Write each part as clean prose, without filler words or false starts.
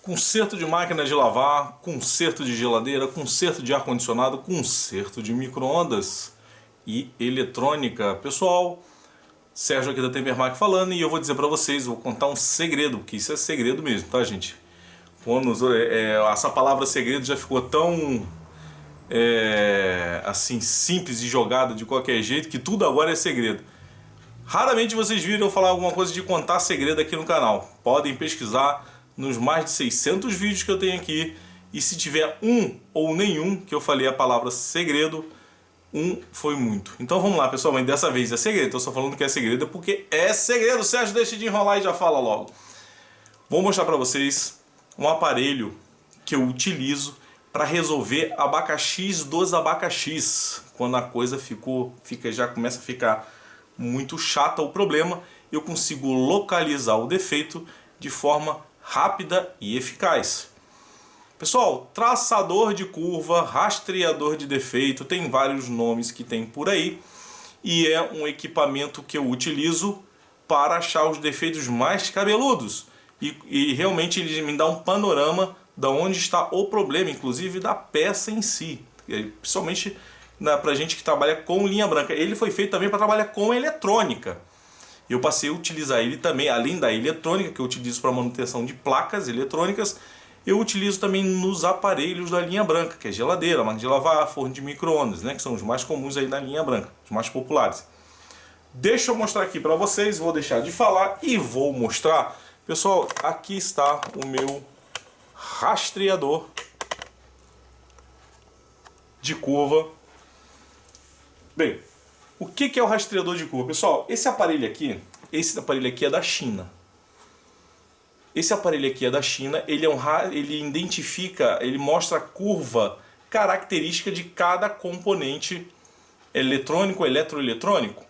Conserto de máquina de lavar, conserto de geladeira, conserto de ar-condicionado, conserto de micro-ondas e eletrônica. Pessoal, Sérgio aqui da Tempermac falando, e eu vou dizer pra vocês, vou contar um segredo, porque isso é segredo mesmo, tá, gente? Quando essa palavra segredo já ficou tão assim, simples e jogada de qualquer jeito, que tudo agora é segredo. Raramente vocês viram eu falar alguma coisa de contar segredo aqui no canal. Podem pesquisar nos mais de 600 vídeos que eu tenho aqui, e se tiver um ou nenhum que eu falei a palavra segredo, um foi muito. Então vamos lá, pessoal, mas dessa vez é segredo. Eu só falando que é segredo porque é segredo. Sérgio, deixa de enrolar e já fala logo. Vou mostrar pra vocês um aparelho que eu utilizo para resolver abacaxis dos abacaxis. Quando a coisa já começa a ficar muito chata o problema, eu consigo localizar o defeito de forma rápida e eficaz. Pessoal, traçador de curva, rastreador de defeito, tem vários nomes que tem por aí, e é um equipamento que eu utilizo para achar os defeitos mais cabeludos, e realmente ele me dá um panorama de onde está o problema, inclusive da peça em si, principalmente para gente que trabalha com linha branca. Ele foi feito também para trabalhar com eletrônica. Eu passei a utilizar ele também, além da eletrônica, que eu utilizo para manutenção de placas eletrônicas, eu utilizo também nos aparelhos da linha branca, que é geladeira, máquina de lavar, forno de micro-ondas, né, que são os mais comuns aí na linha branca, os mais populares. Deixa eu mostrar aqui para vocês, vou deixar de falar e vou mostrar. Pessoal, aqui está o meu rastreador de curva. Bem, o que é o rastreador de curva? Pessoal, esse aparelho aqui é da China. Esse aparelho aqui é da China, ele identifica, ele mostra a curva característica de cada componente eletrônico, eletroeletrônico,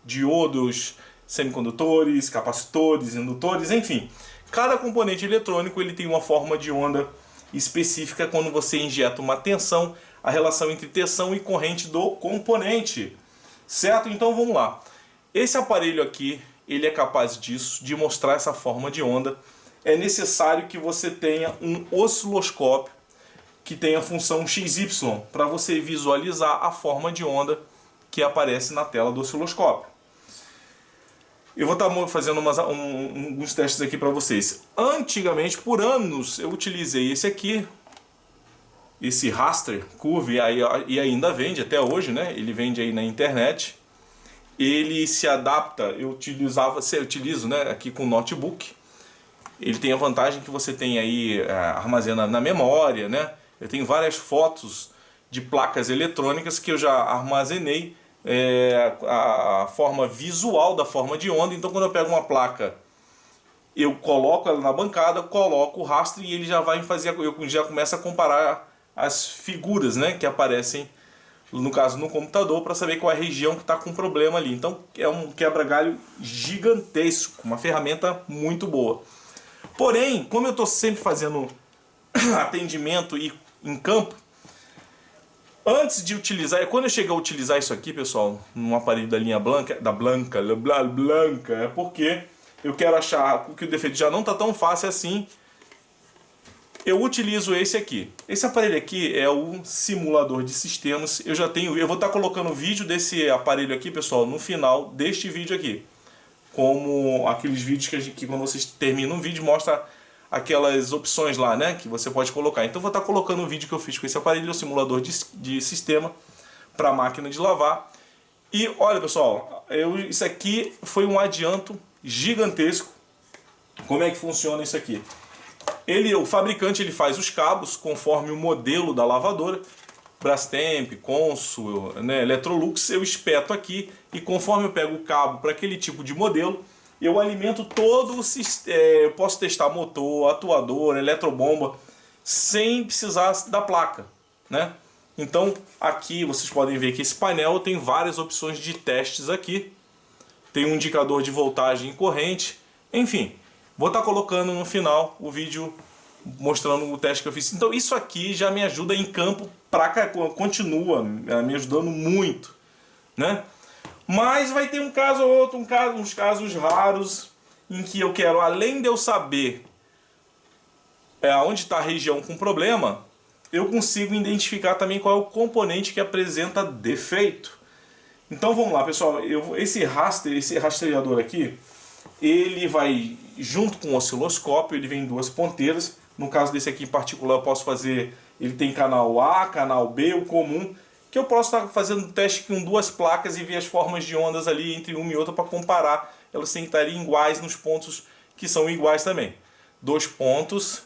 diodos, semicondutores, capacitores, indutores, enfim. Cada componente eletrônico ele tem uma forma de onda específica quando você injeta uma tensão, a relação entre tensão e corrente do componente. Certo? Então vamos lá. Esse aparelho aqui, ele é capaz disso, de mostrar essa forma de onda. É necessário que você tenha um osciloscópio que tenha função XY para você visualizar a forma de onda que aparece na tela do osciloscópio. Eu vou estar fazendo alguns testes aqui para vocês. Antigamente, por anos, eu utilizei esse aqui, esse Raster Curve, e ainda vende até hoje, né? Ele vende aí na internet. Ele se adapta, eu utilizo, né, aqui com notebook. Ele tem a vantagem que você tem aí, armazena na memória, né? Eu tenho várias fotos de placas eletrônicas que eu já armazenei a forma visual da forma de onda. Então quando eu pego uma placa, eu coloco ela na bancada, coloco o rastro e ele já vai fazer, eu já começo a comparar as figuras, né, que aparecem, no caso no computador, para saber qual é a região que está com problema ali. Então é um quebra-galho gigantesco, uma ferramenta muito boa. Porém, como eu estou sempre fazendo atendimento em campo, antes de utilizar, quando eu chegar a utilizar isso aqui, pessoal, num aparelho da linha Blanca, é porque eu quero achar que o defeito já não está tão fácil assim. Eu utilizo esse aqui. Esse aparelho aqui é o simulador de sistemas. Eu vou estar colocando o vídeo desse aparelho aqui, pessoal, no final deste vídeo aqui. Como aqueles vídeos que quando vocês terminam um vídeo, mostra aquelas opções lá, né, que você pode colocar. Então eu vou estar colocando o vídeo que eu fiz com esse aparelho, o simulador de sistema para máquina de lavar. E olha, pessoal, isso aqui foi um adianto gigantesco. Como é que funciona isso aqui? O fabricante ele faz os cabos conforme o modelo da lavadora, Brastemp, Consul, né, Electrolux. Eu espeto aqui e conforme eu pego o cabo para aquele tipo de modelo, eu alimento todo o sistema. Eu posso testar motor, atuador, eletrobomba, sem precisar da placa, né? Então aqui vocês podem ver que esse painel tem várias opções de testes aqui. Tem um indicador de voltagem e corrente, enfim. Vou estar colocando no final o vídeo mostrando o teste que eu fiz. Então isso aqui já me ajuda em campo, continua me ajudando muito, né? Mas vai ter um caso ou outro, uns casos raros, em que eu quero, além de eu saber onde está a região com problema, eu consigo identificar também qual é o componente que apresenta defeito. Então vamos lá, pessoal, esse rastreador aqui, ele vai junto com o osciloscópio, ele vem em duas ponteiras. No caso desse aqui em particular, eu posso fazer, ele tem canal A, canal B, o comum, que eu posso estar fazendo teste com duas placas e ver as formas de ondas ali entre uma e outra para comparar. Elas têm que estar iguais nos pontos que são iguais também. Dois pontos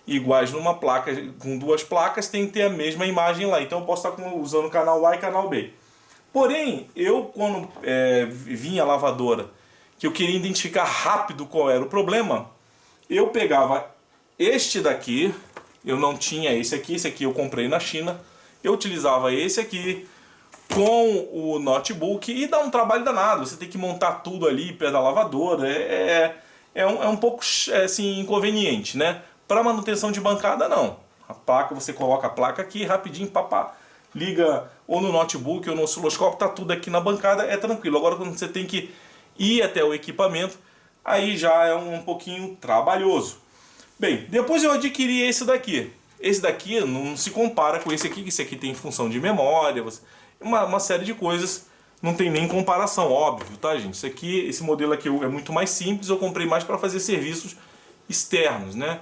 iguais numa placa, com duas placas, tem que ter a mesma imagem lá. Então eu posso estar usando canal A e canal B. Porém, eu quando vinha a lavadora, que eu queria identificar rápido qual era o problema, eu pegava este daqui, eu não tinha esse aqui eu comprei na China, eu utilizava esse aqui com o notebook e dá um trabalho danado, você tem que montar tudo ali perto da lavadora, é um pouco assim, inconveniente, né? Para manutenção de bancada não, a placa, você coloca a placa aqui rapidinho, papá, liga ou no notebook ou no osciloscópio, tá tudo aqui na bancada, é tranquilo. Agora quando você tem que ir até o equipamento, aí já é um pouquinho trabalhoso. Bem, depois eu adquiri esse daqui. Esse daqui não se compara com esse aqui, que esse aqui tem função de memória, uma série de coisas, não tem nem comparação, óbvio, tá gente? Esse modelo aqui é muito mais simples, eu comprei mais para fazer serviços externos, né?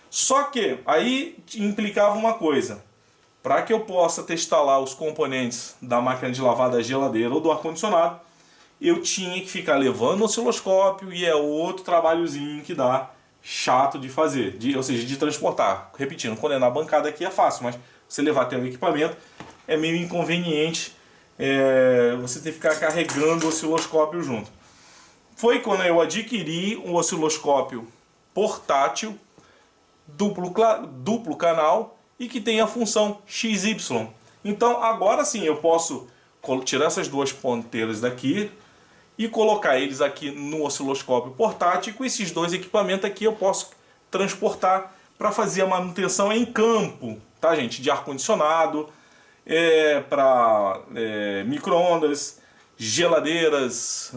Só que aí implicava uma coisa. Para que eu possa testar lá os componentes da máquina de lavar da geladeira ou do ar-condicionado, eu tinha que ficar levando o osciloscópio e é outro trabalhozinho que dá chato de fazer, ou seja, de transportar. Repetindo, quando é na bancada aqui é fácil, mas você levar até o equipamento é meio inconveniente, você tem que ficar carregando o osciloscópio junto. Foi quando eu adquiri um osciloscópio portátil, duplo canal, e que tem a função XY. Então agora sim eu posso tirar essas duas ponteiras daqui e colocar eles aqui no osciloscópio portátil. E com esses dois equipamentos aqui eu posso transportar para fazer a manutenção em campo, tá gente? De ar-condicionado, para micro-ondas, geladeiras,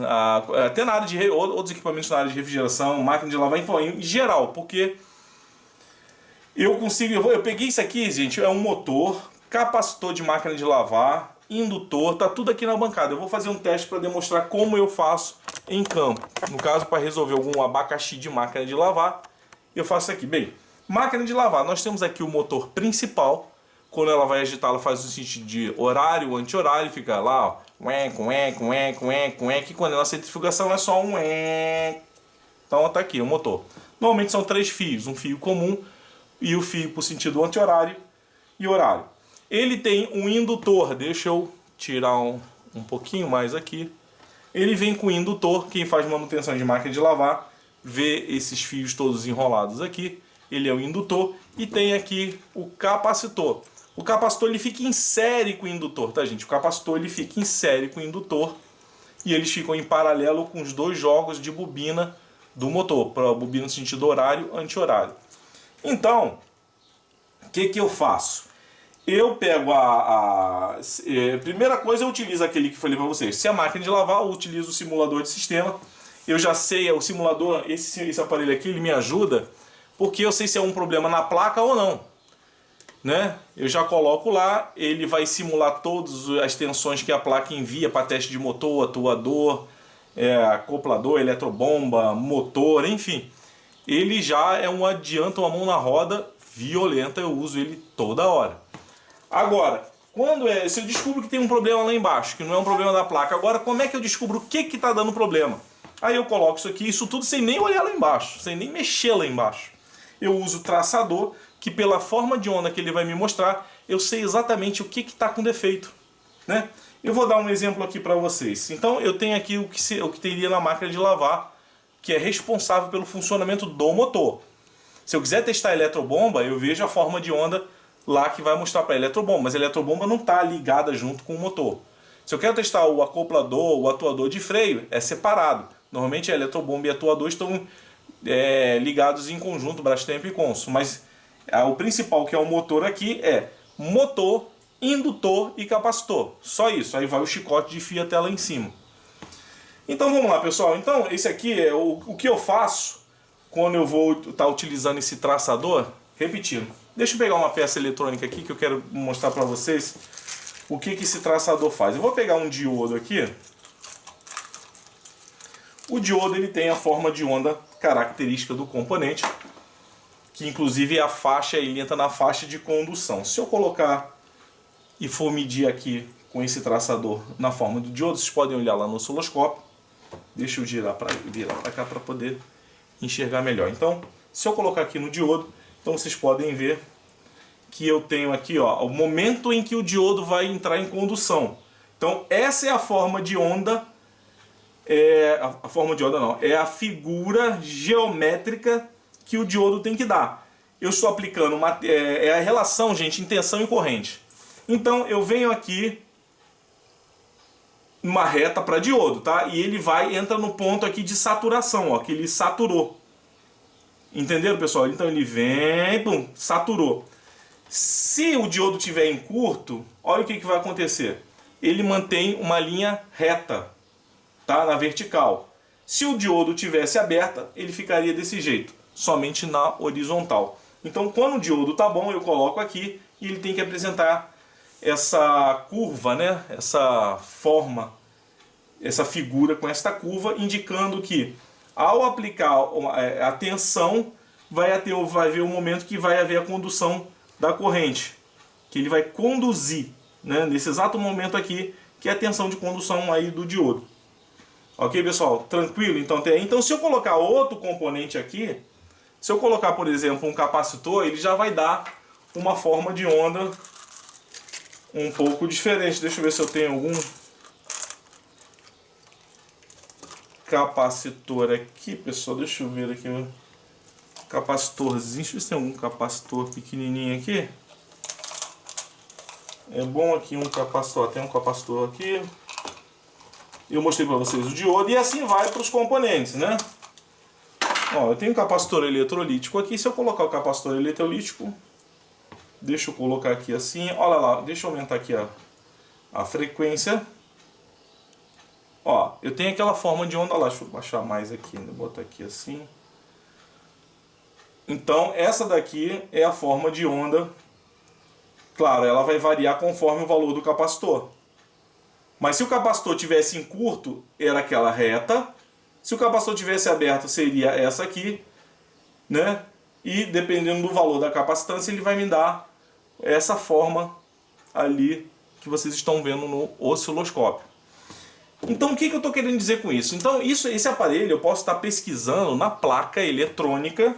até na área de outros equipamentos na área de refrigeração, máquina de lavar, em geral, porque eu peguei isso aqui, gente, é um motor, capacitor de máquina de lavar, indutor, tá tudo aqui na bancada. Eu vou fazer um teste para demonstrar como eu faço em campo. No caso, para resolver algum abacaxi de máquina de lavar, eu faço isso aqui. Bem, máquina de lavar, nós temos aqui o motor principal. Quando ela vai agitar, ela faz o sentido de horário, anti-horário, fica lá, ó, que quando é na centrifugação é só um Então tá aqui o motor. Normalmente são 3 fios, um fio comum e o fio por sentido anti-horário e horário. Ele tem um indutor, deixa eu tirar um pouquinho mais aqui. Ele vem com indutor, quem faz manutenção de máquina de lavar, vê esses fios todos enrolados aqui. Ele é o indutor e tem aqui o capacitor. O capacitor ele fica em série com o indutor, tá gente? O capacitor ele fica em série com o indutor e eles ficam em paralelo com os dois jogos de bobina do motor, para bobina no sentido horário, anti-horário. Então, o que eu faço? Eu pego primeira coisa, eu utilizo aquele que eu falei para vocês. Se é a máquina de lavar, eu utilizo o simulador de sistema. Eu já sei, o simulador, esse aparelho aqui, ele me ajuda, porque eu sei se é um problema na placa ou não, né? Eu já coloco lá, ele vai simular todas as tensões que a placa envia para teste de motor, atuador, acoplador, eletrobomba, motor, enfim. Ele já é um adianta, uma mão na roda violenta, eu uso ele toda hora. Agora, se eu descubro que tem um problema lá embaixo, que não é um problema da placa, agora como é que eu descubro o que está dando problema? Aí eu coloco isso aqui, isso tudo sem nem olhar lá embaixo, sem nem mexer lá embaixo. Eu uso o traçador, que pela forma de onda que ele vai me mostrar, eu sei exatamente o que está com defeito, né? Eu vou dar um exemplo aqui para vocês. Então eu tenho aqui o que teria na máquina de lavar, que é responsável pelo funcionamento do motor. Se eu quiser testar a eletrobomba, eu vejo a forma de onda lá que vai mostrar para a eletrobomba, mas a eletrobomba não está ligada junto com o motor. Se eu quero testar o acoplador, o atuador de freio, é separado. Normalmente a eletrobomba e o atuador estão ligados em conjunto, Brastemp e Consul, mas o principal, que é o motor aqui, é motor, indutor e capacitor. Só isso, aí vai o chicote de fio até lá em cima. Então vamos lá, pessoal. Então esse aqui é o que eu faço quando eu vou estar utilizando esse traçador. repetindo. Deixa eu pegar uma peça eletrônica aqui que eu quero mostrar para vocês o que esse traçador faz. Eu vou pegar um diodo aqui. O diodo ele tem a forma de onda característica do componente, que inclusive é a faixa, ele entra na faixa de condução. Se eu colocar e for medir aqui com esse traçador na forma do diodo, vocês podem olhar lá no osciloscópio. Deixa eu virar para cá para poder enxergar melhor. Então, se eu colocar aqui no diodo, então vocês podem ver que eu tenho aqui, ó, o momento em que o diodo vai entrar em condução. Então, essa é a forma de onda, a forma de onda não, é a figura geométrica que o diodo tem que dar. Eu estou aplicando a relação, gente, em tensão e corrente. Então, eu venho aqui uma reta para diodo, tá? E ele entra no ponto aqui de saturação, ó, que ele saturou. Entenderam, pessoal? Então ele vem, pum, saturou. Se o diodo estiver em curto, olha o que vai acontecer. Ele mantém uma linha reta, tá? Na vertical. Se o diodo tivesse aberta, ele ficaria desse jeito, somente na horizontal. Então, quando o diodo tá bom, eu coloco aqui e ele tem que apresentar essa curva, né? Essa forma, essa figura com esta curva, indicando que ao aplicar a tensão vai haver um momento que vai haver a condução da corrente, que ele vai conduzir, né? Nesse exato momento aqui, que é a tensão de condução aí do diodo. Ok, pessoal? Tranquilo? Então, se eu colocar outro componente aqui, se eu colocar, por exemplo, um capacitor, ele já vai dar uma forma de onda um pouco diferente. Deixa eu ver se eu tenho algum capacitor aqui, pessoal. Deixa eu ver aqui. Capacitorzinho. Deixa eu ver se tem algum capacitor pequenininho aqui. É bom aqui um capacitor. Tem um capacitor aqui. Eu mostrei para vocês o diodo. E assim vai para os componentes, né? Ó, eu tenho um capacitor eletrolítico aqui. Se eu colocar o capacitor eletrolítico, deixa eu colocar aqui assim. Olha lá, deixa eu aumentar aqui a frequência. Ó, eu tenho aquela forma de onda lá. Deixa eu baixar mais aqui, né? Botar aqui assim. Então, essa daqui é a forma de onda. Claro, ela vai variar conforme o valor do capacitor. Mas se o capacitor tivesse em curto, era aquela reta. Se o capacitor tivesse aberto, seria essa aqui, né? E dependendo do valor da capacitância, ele vai me dar essa forma ali que vocês estão vendo no osciloscópio. Então, o que eu estou querendo dizer com isso? Então, esse aparelho eu posso estar pesquisando na placa eletrônica.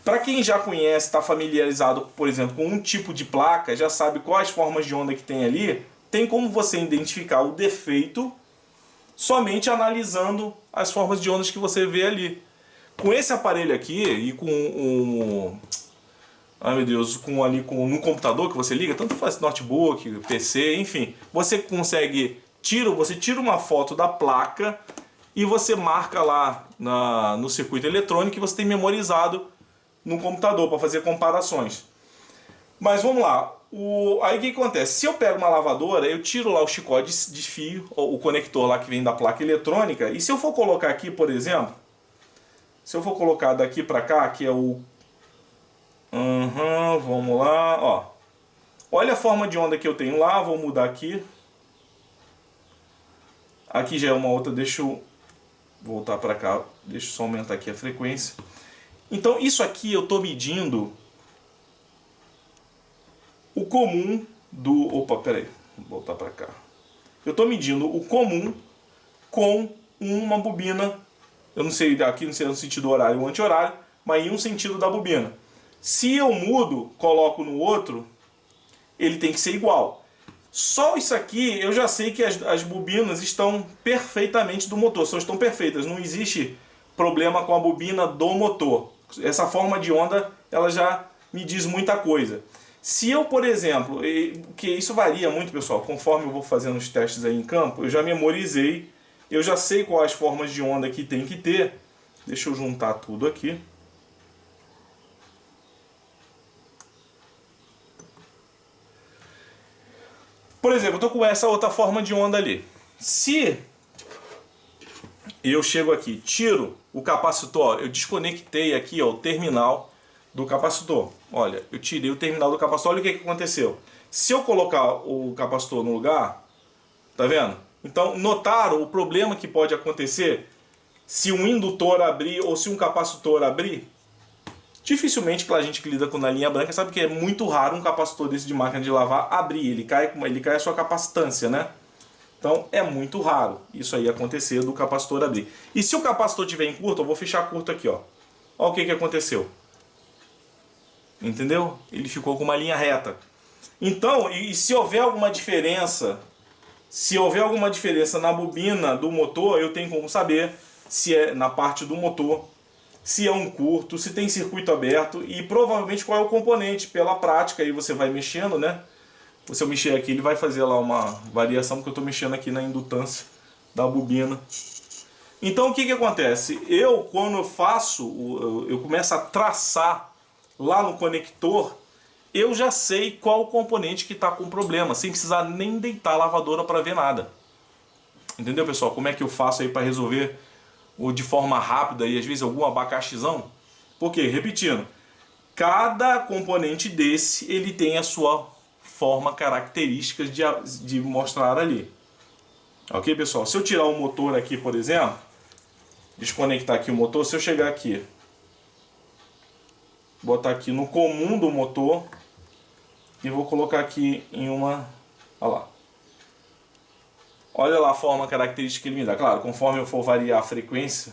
Para quem já conhece, está familiarizado, por exemplo, com um tipo de placa, já sabe quais formas de onda que tem ali, tem como você identificar o defeito somente analisando as formas de ondas que você vê ali. Com esse aparelho aqui e com ai meu Deus, no computador que você liga, tanto faz notebook, PC, enfim, você consegue você tira uma foto da placa e você marca lá no circuito eletrônico e você tem memorizado no computador para fazer comparações. Mas vamos lá. Aí o que acontece? Se eu pego uma lavadora, eu tiro lá o chicote de fio, o conector lá que vem da placa eletrônica, e se eu for colocar aqui, por exemplo, se eu for colocar daqui para cá, que é o... vamos lá, ó. Olha a forma de onda que eu tenho lá, vou mudar aqui. Aqui já é uma outra, deixa eu voltar para cá, deixa eu só aumentar aqui a frequência. Então isso aqui eu estou medindo o comum do... Opa, peraí, vou voltar para cá. Eu estou medindo o comum com uma bobina, eu não sei, aqui não sei no sentido horário ou anti-horário, mas em um sentido da bobina. Se eu mudo, coloco no outro, ele tem que ser igual. Só isso aqui eu já sei que as bobinas estão perfeitamente do motor, só estão perfeitas, não existe problema com a bobina do motor. Essa forma de onda, ela já me diz muita coisa. Se eu, por exemplo, que isso varia muito, pessoal, conforme eu vou fazendo os testes aí em campo, eu já memorizei, eu já sei quais formas de onda que tem que ter. Deixa eu juntar tudo aqui. Por exemplo, eu estou com essa outra forma de onda ali. Se eu chego aqui, tiro o capacitor, eu desconectei aqui ó, o terminal do capacitor. Olha, eu tirei o terminal do capacitor, olha o que aconteceu. Se eu colocar o capacitor no lugar, tá vendo? Então, notaram o problema que pode acontecer se um indutor abrir ou se um capacitor abrir? Dificilmente, a gente que lida com na linha branca sabe que é muito raro um capacitor desse de máquina de lavar abrir, ele cai a sua capacitância, né? Então é muito raro isso aí acontecer do capacitor abrir. E se o capacitor tiver em curto, eu vou fechar curto aqui, ó. Olha o que aconteceu. Entendeu? Ele ficou com uma linha reta. Então, e se houver alguma diferença, na bobina do motor, eu tenho como saber se é na parte do motor, se é um curto, se tem circuito aberto e provavelmente qual é o componente. Pela prática, aí você vai mexendo, né? Se eu mexer aqui, ele vai fazer lá uma variação, porque eu estou mexendo aqui na indutância da bobina. Então o que acontece? Quando eu começo a traçar lá no conector, eu já sei qual o componente que está com problema, sem precisar nem deitar a lavadora para ver nada. Entendeu, pessoal? Como é que eu faço aí para resolver de forma rápida e às vezes algum abacaxizão? Porque, repetindo, cada componente desse ele tem a sua forma característica de mostrar ali. Ok, pessoal? Se eu tirar o motor aqui, por exemplo, desconectar aqui o motor, se eu chegar aqui, botar aqui no comum do motor e vou colocar aqui em uma... Olha lá. Olha lá a forma característica que ele me dá. Claro, conforme eu for variar a frequência,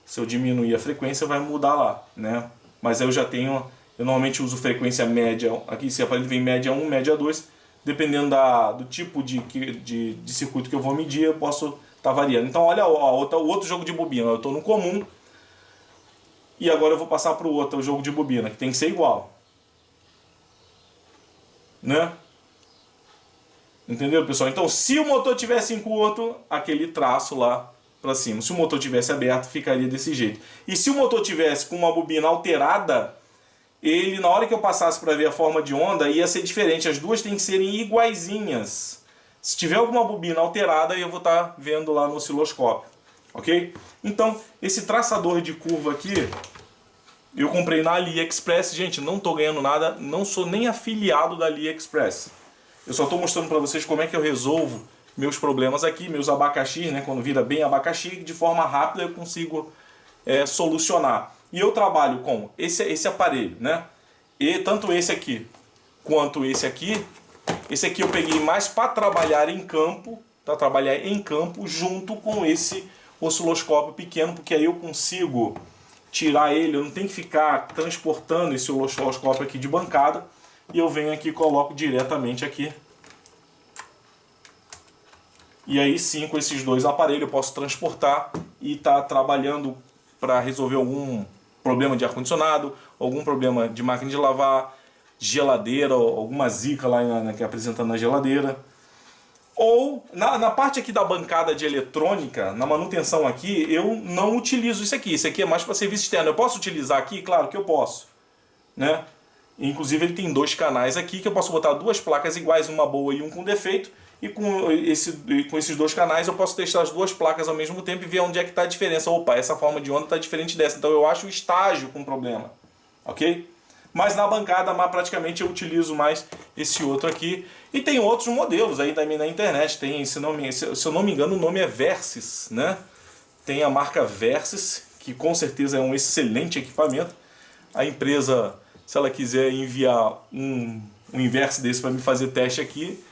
se eu diminuir a frequência, vai mudar lá, né? Mas eu já tenho... Eu normalmente uso frequência média. Aqui esse aparelho vem média 1, média 2. Dependendo do tipo de circuito que eu vou medir, eu posso estar variando. Então olha o outro jogo de bobina. Eu estou no comum. E agora eu vou passar para o outro, o jogo de bobina, que tem que ser igual. Né? Entendeu, pessoal? Então, se o motor tivesse em curto, aquele traço lá para cima. Se o motor tivesse aberto, ficaria desse jeito. E se o motor tivesse com uma bobina alterada, ele, na hora que eu passasse para ver a forma de onda, ia ser diferente. As duas têm que serem iguaizinhas. Se tiver alguma bobina alterada, eu vou estar vendo lá no osciloscópio. Ok? Então, esse traçador de curva aqui, eu comprei na AliExpress. Gente, não estou ganhando nada, não sou nem afiliado da AliExpress. Eu só estou mostrando para vocês como é que eu resolvo meus problemas aqui, meus abacaxis, né? Quando vira bem abacaxi, de forma rápida eu consigo solucionar. E eu trabalho com esse aparelho, né? E tanto esse aqui quanto esse aqui. Esse aqui eu peguei mais para trabalhar em campo, junto com esse osciloscópio pequeno, porque aí eu consigo tirar ele, eu não tenho que ficar transportando esse osciloscópio aqui de bancada. E eu venho aqui e coloco diretamente aqui. E aí sim, com esses dois aparelhos eu posso transportar e estar trabalhando para resolver algum problema de ar-condicionado, algum problema de máquina de lavar, geladeira, alguma zica lá que apresentando na geladeira. Ou na parte aqui da bancada de eletrônica, na manutenção aqui, eu não utilizo isso aqui. Isso aqui é mais para serviço externo. Eu posso utilizar aqui? Claro que eu posso, né? Inclusive ele tem dois canais aqui que eu posso botar duas placas iguais, uma boa e um com defeito. E com esses dois canais eu posso testar as duas placas ao mesmo tempo e ver onde é que está a diferença. Opa, essa forma de onda está diferente dessa. Então eu acho o estágio com problema. Ok? Mas na bancada, praticamente eu utilizo mais esse outro aqui. E tem outros modelos aí também na internet. Tem, se eu não me engano, o nome é Versys, né? Tem a marca Versys, que com certeza é um excelente equipamento. A empresa, se ela quiser enviar um inverso desse para me fazer teste aqui,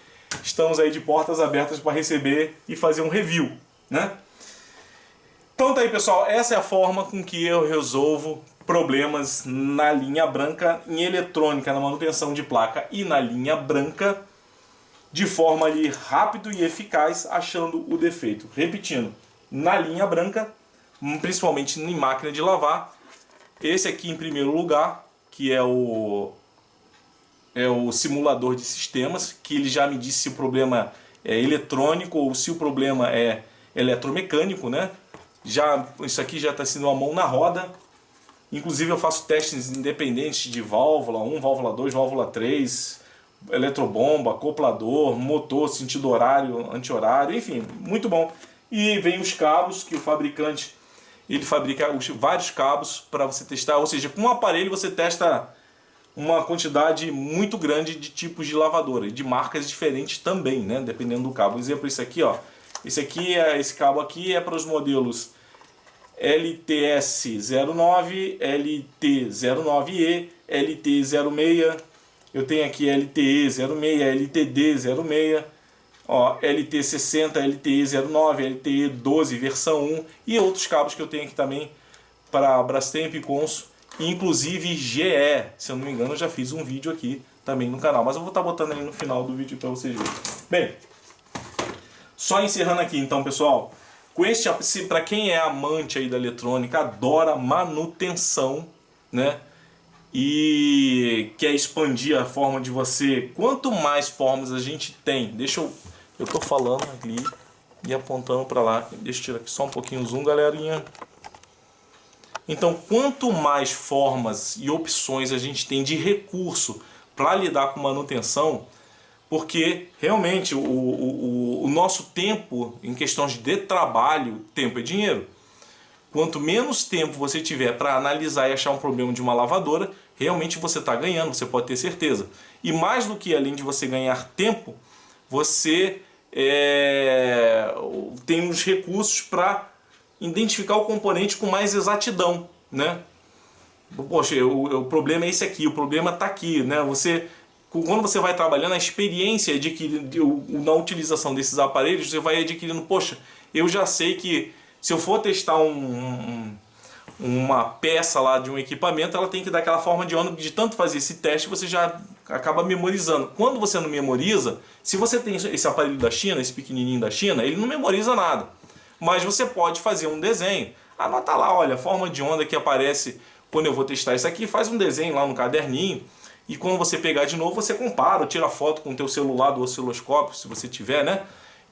estamos aí de portas abertas para receber e fazer um review, né? Então tá aí, pessoal, essa é a forma com que eu resolvo problemas na linha branca em eletrônica, na manutenção de placa e na linha branca, de forma ali rápido e eficaz, achando o defeito. Repetindo, na linha branca, principalmente em máquina de lavar, esse aqui em primeiro lugar, que é o simulador de sistemas, que ele já me disse se o problema é eletrônico ou se o problema é eletromecânico, né? Isso aqui já está sendo uma mão na roda. Inclusive eu faço testes independentes de válvula 1, válvula 2, válvula 3, eletrobomba, acoplador, motor, sentido horário, anti-horário, enfim, muito bom. E vem os cabos que o fabricante ele fabrica vários cabos para você testar, ou seja, com um aparelho você testa uma quantidade muito grande de tipos de lavadora e de marcas diferentes também, né? Dependendo do cabo. Por exemplo, esse aqui, ó, esse cabo aqui é para os modelos LTS09, LT09E, LT06, eu tenho aqui LTE06, LTD06, ó, LT60, LTE09, LTE12 versão 1 e outros cabos que eu tenho aqui também para Brastemp e Consul, inclusive GE, se eu não me engano eu já fiz um vídeo aqui também no canal, mas eu vou estar botando aí no final do vídeo para vocês verem. Bem, só encerrando aqui então, pessoal, com este, para quem é amante aí da eletrônica, adora manutenção, né? E quer expandir a forma de você, quanto mais formas a gente tem, eu tô falando ali e apontando para lá, deixa eu tirar aqui só um pouquinho o zoom, galerinha. Então, quanto mais formas e opções a gente tem de recurso para lidar com manutenção, porque realmente o nosso tempo em questões de trabalho, tempo é dinheiro. Quanto menos tempo você tiver para analisar e achar um problema de uma lavadora, realmente você está ganhando, você pode ter certeza. E mais do que além de você ganhar tempo, você tem os recursos para identificar o componente com mais exatidão, né? Poxa, o problema é esse aqui, o problema está aqui, né? Quando você vai trabalhando, a experiência na utilização desses aparelhos, você vai adquirindo, poxa, eu já sei que se eu for testar uma peça lá de um equipamento, ela tem que dar aquela forma de onda, de tanto fazer esse teste, você já acaba memorizando. Quando você não memoriza, se você tem esse aparelho da China, esse pequenininho da China, ele não memoriza nada. Mas você pode fazer um desenho, anota lá, olha, a forma de onda que aparece quando eu vou testar isso aqui, faz um desenho lá no caderninho, e quando você pegar de novo, você compara, tira foto com o teu celular do osciloscópio, se você tiver, né?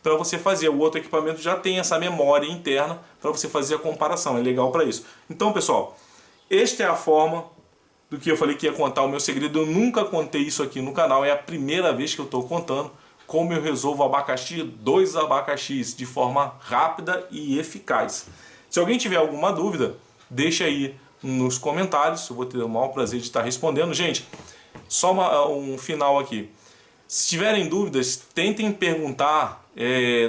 Para você fazer. O outro equipamento já tem essa memória interna para você fazer a comparação, é legal para isso. Então, pessoal, esta é a forma do que eu falei que ia contar o meu segredo. Eu nunca contei isso aqui no canal, é a primeira vez que eu estou contando como eu resolvo dois abacaxis de forma rápida e eficaz. Se alguém tiver alguma dúvida, deixa aí nos comentários, eu vou ter o maior prazer de estar respondendo. Gente, só um final aqui. Se tiverem dúvidas, tentem perguntar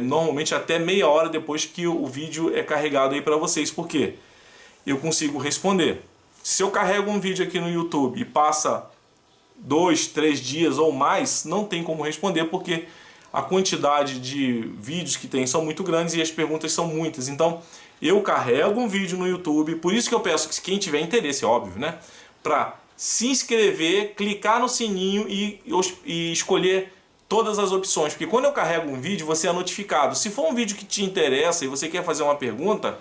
normalmente até meia hora depois que o vídeo é carregado aí para vocês, porque eu consigo responder. Se eu carrego um vídeo aqui no YouTube e passa 2, 3 dias ou mais, não tem como responder, porque a quantidade de vídeos que tem são muito grandes e as perguntas são muitas. Então eu carrego um vídeo no YouTube, por isso que eu peço que quem tiver interesse, óbvio, né, para se inscrever, clicar no sininho e escolher todas as opções, porque quando eu carrego um vídeo você é notificado. Se for um vídeo que te interessa e você quer fazer uma pergunta,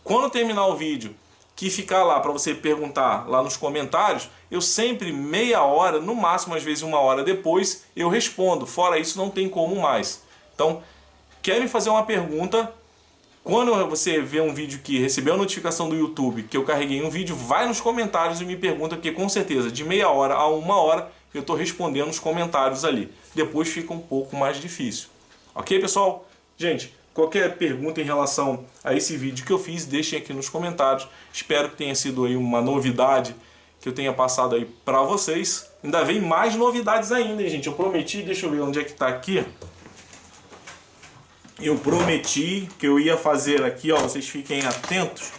quando terminar o vídeo, que ficar lá para você perguntar lá nos comentários, eu sempre meia hora, no máximo às vezes uma hora depois, eu respondo. Fora isso não tem como mais. Então, quer me fazer uma pergunta, quando você vê um vídeo que recebeu a notificação do YouTube que eu carreguei um vídeo, vai nos comentários e me pergunta, porque com certeza de meia hora a uma hora eu estou respondendo os comentários ali. Depois fica um pouco mais difícil. Ok, pessoal? Gente, qualquer pergunta em relação a esse vídeo que eu fiz, deixem aqui nos comentários. Espero que tenha sido aí uma novidade que eu tenha passado aí para vocês. Ainda vem mais novidades ainda, hein, gente? Eu prometi, deixa eu ver onde é que está aqui. Eu prometi que eu ia fazer aqui, ó, vocês fiquem atentos,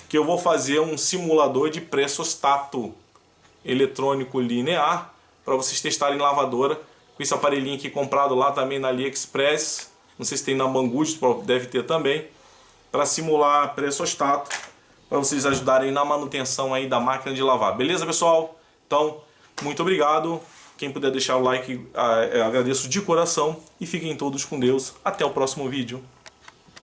que eu vou fazer um simulador de pressostato eletrônico linear para vocês testarem lavadora com esse aparelhinho aqui comprado lá também na AliExpress. Não sei se tem na Banggood, deve ter também, para simular pressostato, para vocês ajudarem na manutenção aí da máquina de lavar. Beleza, pessoal? Então, muito obrigado. Quem puder deixar o like, agradeço de coração. E fiquem todos com Deus. Até o próximo vídeo.